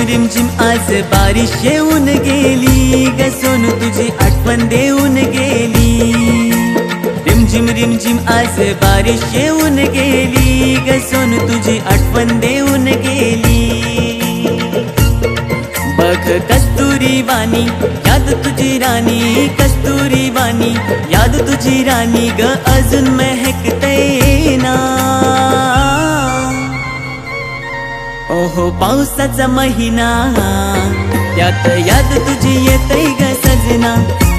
रिमझिम आज बारिश येऊन गेली ग सोनू तुझी आठवण देऊन गेली। रिमझिम आज बारिश येऊन गेली ग सोनू तुझी आठवण देऊन गेली। बघ कस्तुरी वाणी याद तुझी राणी, कस्तुरी वाणी याद तुझी राणी ग अजून महकते ना। ओहो पावसाचा महिना त्यात याद तुझी येते ग सजना।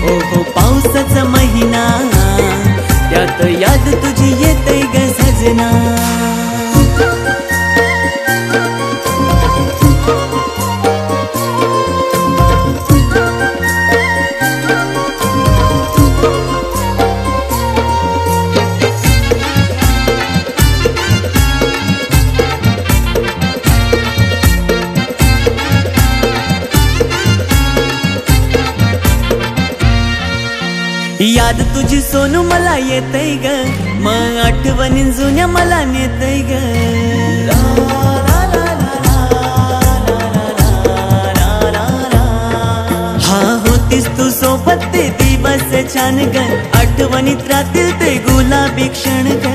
ओहो पावसाचा महिना त्यात याद तुझी येते ग सजना। याद तुझी सोनू मला येतय ग, मग आठवणी जुन्या मला नेतय ग। हा होतीस तू सोबत ते दिवस छान ग, आठवणीत राहतील ते गुलाबी क्षण ग।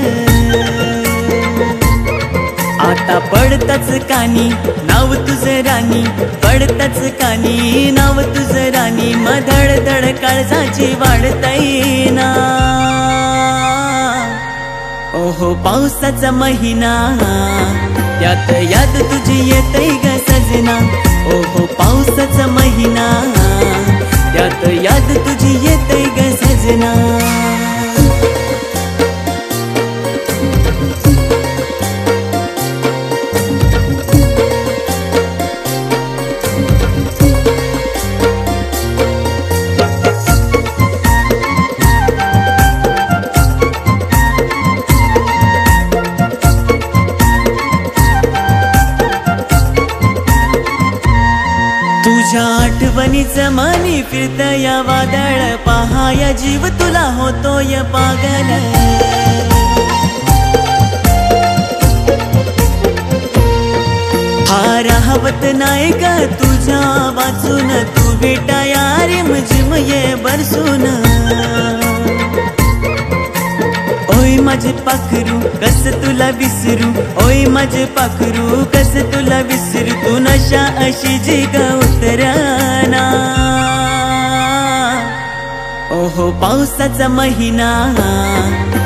आता पडतच कानी नाव तुझं राणी, पडतच कानी नाव तुझं राणी, मधड धड काळजाची वाढतय ना। ओहो पावसाचा महिना त्यात याद तुझी येतय ग सजना। ओहो पावसाचा महिना त्यात याद तुझी येतय ग सजना। तुझ्या आठवणीचं मनी फिरत या वादळ, पहाया जीव तुला होतोय पागल। हा राहवत नाही ग तुझ्या वाचून, तू बेटा या रिमझिम ये बरसून। ओय माझे पाखरू कस तुला विसरू, ओय माझे पाखरू कस तुला विसरू, तू नशा अशी जी ग उतरना। ओहो पावसाचा महिना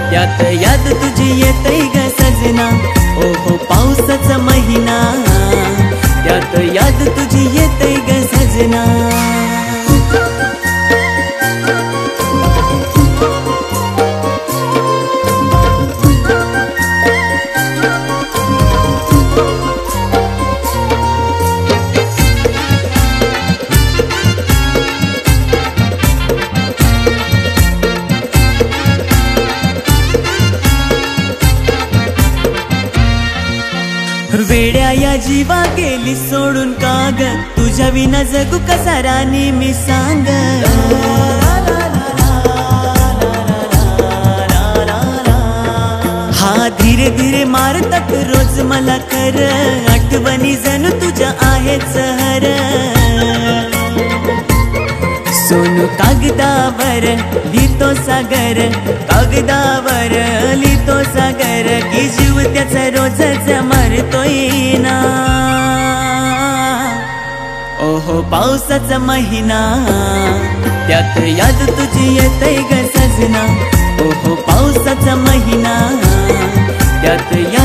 त्यात याद तुझी येतय ग सजना। ओहो पावसाचा महिना त्यात याद तुझी येतय ग सजना। वेड्या या जीवा गेली सोडून का ग, तुझ्या विना जगू कसा राणी मी सांग। हा धीरे धीरे मारतात रोज मला कर, आठवणी जणू तुझ्या आहेच हर। सोनू कागदावर लिहितो सागर, कागदावर लिहितो सागर, की जीव त्याचा रोजच मरतोय ना। ओहो पावसाचा महिना त्यात याद तुझी येतय ग सजना। ओहो पावसाचा महिना त्यात याद